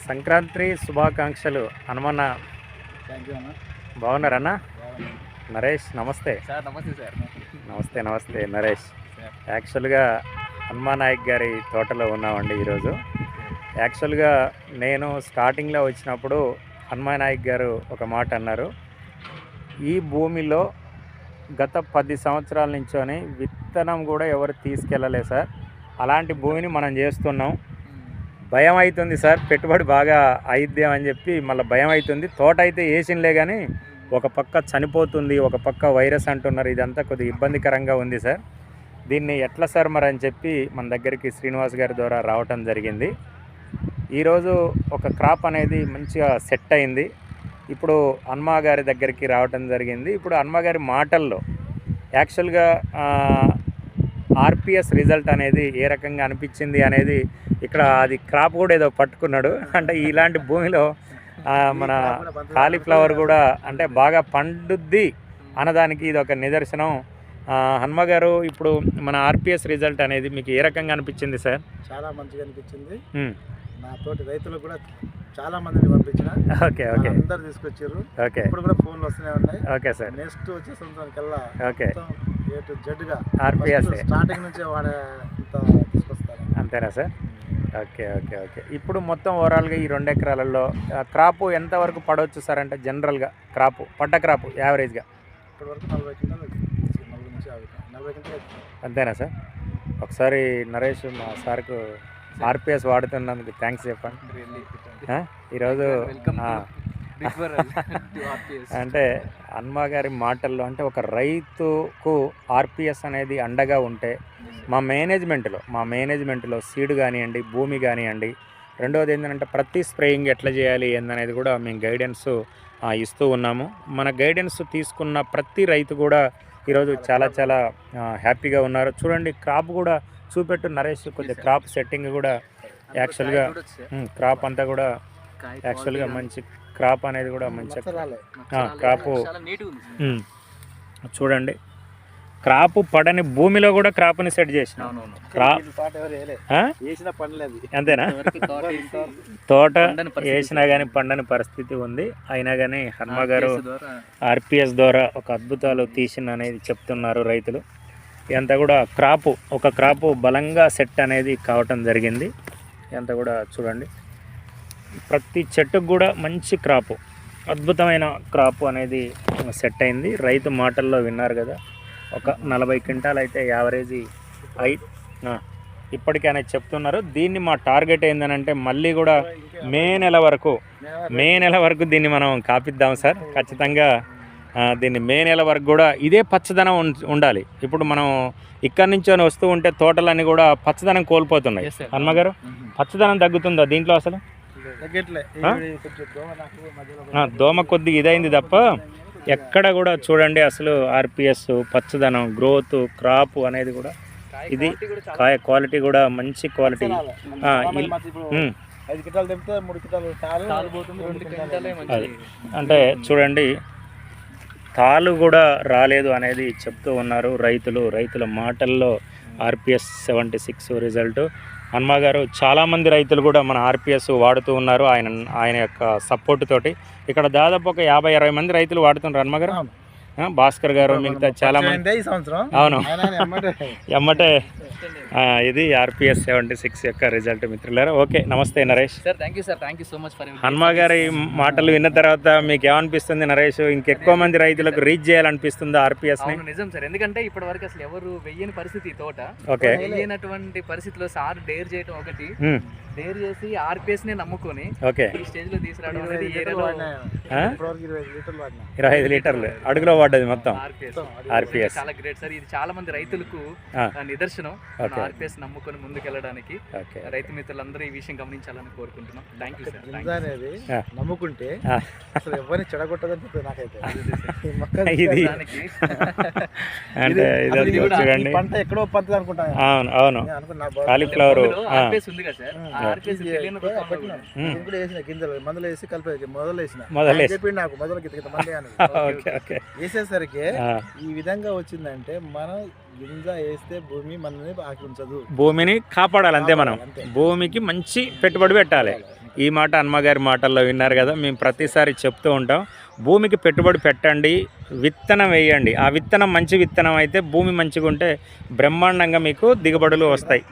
సంక్రాంతి శుభాకాంక్షలు Hanumanna. Thank you అన్న. బాగున్నారన్న? నరేష్ నమస్తే. సార్ నమస్తే సార్. నమస్తే నమస్తే నరేష్. యాక్చువల్గా హనుమానాయక్ గారి తోటలో ఉన్నామండి ఈరోజు. యాక్చువల్గా నేను స్టార్టింగ్లో వచ్చినప్పుడు హనుమానాయక్ గారు ఒక మాట అన్నారు, ఈ భూమిలో గత 10 సంవత్సరాల నుంచోని విత్తనం కూడా ఎవరు తీసుకెళ్ళలేదు సార్, అలాంటి భూమిని మనం చేస్తున్నాం. భయం అవుతుంది సార్, పెట్టుబడి బాగా అయిద్దాం అని చెప్పి మళ్ళీ భయం అవుతుంది. తోట అయితే వేసినలే కానీ ఒక పక్క చనిపోతుంది, ఒక పక్క వైరస్ అంటున్నారు. ఇదంతా కొద్దిగా ఇబ్బందికరంగా ఉంది సార్. దీన్ని ఎట్లా సార్ మరి అని చెప్పి మన దగ్గరికి శ్రీనివాస్ గారి ద్వారా రావటం జరిగింది. ఈరోజు ఒక క్రాప్ అనేది మంచిగా సెట్ అయింది. ఇప్పుడు హనుమ గారి దగ్గరికి రావటం జరిగింది. ఇప్పుడు హనుమ గారి మాటల్లో యాక్చువల్గా ఆర్పిఎస్ రిజల్ట్ అనేది ఏ రకంగా అనిపించింది అనేది, ఇక్కడ అది క్రాప్ కూడా ఏదో పట్టుకున్నాడు. అంటే ఇలాంటి భూమిలో మన కాలీఫ్లవర్ కూడా అంటే బాగా పండుద్ది అన్నదానికి ఇది ఒక నిదర్శనం. హనుమ గారు, ఇప్పుడు మన ఆర్పిఎస్ రిజల్ట్ అనేది మీకు ఏ రకంగా అనిపించింది సార్? చాలా మంచిగా అనిపించింది. నా తోటి రైతులు కూడా చాలా మందిని పంపించిన. ఓకే ఓకే, అందరు తీసుకొచ్చారు. ఓకే, ఇప్పుడు కూడా ఫోన్లు వస్తూనే ఉన్నాయి. ఓకే సార్, నెక్స్ట్ వచ్చే సంవత్సరానికల్లా ఓకే ఏ టు జెడ్గా ఆర్పిఎస్ స్టార్టింగ్ నుంచే వాడే తీసుకొస్తారు. అంతేనా సార్? Okay okay okay. ఇప్పుడు మొత్తం ఓవరాల్గా ఈ 2 ఎకరాలలో క్రాపు ఎంతవరకు పడవచ్చు సార్? అంటే జనరల్గా క్రాపు, పంట క్రాపు యావరేజ్గా ఇప్పటి వరకు 40 క్వింటాలు, 40 నుంచి 40 క్వింటాలు. అంతేనా సార్? ఒకసారి నరేష్ మా సార్కు ఆర్పిఎస్ వాడుతున్నందుకు థ్యాంక్స్ చెప్పండి. ఈరోజు అంటే హనుమ గారి మాటల్లో అంటే ఒక రైతుకు ఆర్పిఎస్ అనేది అండగా ఉంటే మా మేనేజ్మెంట్లో సీడ్ కానివ్వండి, భూమి కానివ్వండి, రెండవది ఏంటంటే ప్రతి స్ప్రేయింగ్ ఎట్లా చేయాలి ఏందనేది కూడా మేము గైడెన్స్ ఇస్తూ ఉన్నాము. మన గైడెన్స్ తీసుకున్న ప్రతి రైతు కూడా ఈరోజు చాలా చాలా హ్యాపీగా ఉన్నారు. చూడండి, క్రాప్ కూడా చూపెట్టు నరేష్, కొద్దిగా క్రాప్ సెట్టింగ్ కూడా యాక్చువల్గా క్రాప్ అంతా కూడా యాక్చువల్గా మంచి క్రాప్ అనేది కూడా మంచి క్రాపు. చూడండి, క్రాప్ పడని భూమిలో కూడా క్రాప్ని సెట్ చేసిన అంతేనా? తోట వేసినా కానీ పండని పరిస్థితి ఉంది. అయినా కానీ హనుమ గారు ఆర్పిఎస్ ద్వారా ఒక అద్భుతాలు తీసిన అనేది చెప్తున్నారు రైతులు. ఇదంతా కూడా ఒక క్రాపు బలంగా సెట్ అనేది కావటం జరిగింది. ఇదంతా కూడా చూడండి, ప్రతి చెట్టుకు కూడా మంచి క్రాపు, అద్భుతమైన క్రాపు అనేది సెట్ అయింది. రైతు మాటల్లో విన్నారు కదా, ఒక 40 క్వింటాల్ అయితే యావరేజీ ఇప్పటికీ అనేది చెప్తున్నారు. దీన్ని మా టార్గెట్ ఏంటంటే మళ్ళీ కూడా మే నెల వరకు దీన్ని మనం కాపిద్దాం సార్. ఖచ్చితంగా దీన్ని మే నెల వరకు కూడా ఇదే పచ్చదనం ఉండాలి. ఇప్పుడు మనం ఇక్కడి నుంచి వస్తూ ఉంటే తోటలన్నీ కూడా పచ్చదనం కోల్పోతున్నాయి. హనుమ గారు, పచ్చదనం తగ్గుతుందా దీంట్లో? అసలు దోమ కొద్దిగా ఇదైంది తప్ప ఎక్కడ కూడా చూడండి అసలు ఆర్పిఎస్ పచ్చదనం, గ్రోత్, క్రాప్ అనేది కూడా ఇది కాయ క్వాలిటీ కూడా మంచి క్వాలిటీ. అంటే చూడండి, తాలు కూడా రాలేదు అనేది చెప్తూ ఉన్నారు రైతుల మాటల్లో. RPS 76 result. హనుమ గారు, చాలామంది రైతులు కూడా మన ఆర్పిఎస్ వాడుతూ ఉన్నారు ఆయన యొక్క సపోర్ట్ తోటి. ఇక్కడ దాదాపు ఒక 50-60 మంది రైతులు వాడుతున్నారు హనుమ గారు. భాస్కర్ గారు, మిగతా చాలా మంది. అవును, ఎమ్మటే ఇది ఆర్పిఎస్ 76 యొక్క రిజల్ట్ మిత్రులారా. ఓకే, నమస్తే Naresh. Sir thank you sir, thank you so much for. Hanuma గారి మాటలు విన్న తర్వాత మీకు ఏమనిపిస్తుంది నరేష్? ఇంకెక్కువ మంది రైతులకు రీచ్ చేయాలనిపిస్తుంది ఆర్పిఎస్ ని? నిజం సార్, ఎందుకంటే ఇప్పటి వరకు అసలు ఎవరు వెయ్యని పరిస్థితి తోట. ఓకే, వెయ్యనటువంటి పరిస్థితిలో సార్ డేర్ చేయడం ఒకటి, డేర్ చేసి ఆర్పిఎస్ ని నమ్ముకొని ఈ స్టేజ్ లో తీసుకురావడం అనేది 25 లీటర్లు అడుగులో పడ్డది మొత్తం ఆర్పిఎస్. చాలా గ్రేట్ సార్. ఇది చాలా మంది రైతులకు నిదర్శనం. ఆర్పిఎస్ నమ్ముకొని ముందుకెళ్ళడానికి రైతు మిత్రులందరూ ఈ విషయం గమనించాలని కోరుకుంటున్నాం. Thank you sir. నమ్ముకుంటే అసలు ఎవరిని చెడగొట్టదని నాకైతే ఇది అంటే చూడండి, పంట ఎక్కడో పంట అనుకుంటా. అవును అవును, కాలీఫ్లవర్ ఆర్పిఎస్ ఉంది కదా సార్, ఆర్పిఎస్ గింజలు మందులు వేసి కలిపి మొదలు చెప్పిండి నాకు మొదలు వేసేసరికి ఈ విధంగా వచ్చిందంటే మనం గింజ వేస్తే భూమి మనల్ని ఆకి ఉంచదు, భూమిని కాపాడాలి అంతే. మనం భూమికి మంచి పెట్టుబడి పెట్టాలి. ఈ మాట హనుమగారి మాటల్లో విన్నారు కదా, మేము ప్రతిసారి చెప్తూ ఉంటాం, భూమికి పెట్టుబడి పెట్టండి, విత్తనం వేయండి. ఆ విత్తనం మంచి విత్తనం అయితే, భూమి మంచిగా ఉంటే బ్రహ్మాండంగా మీకు దిగుబడులు వస్తాయి.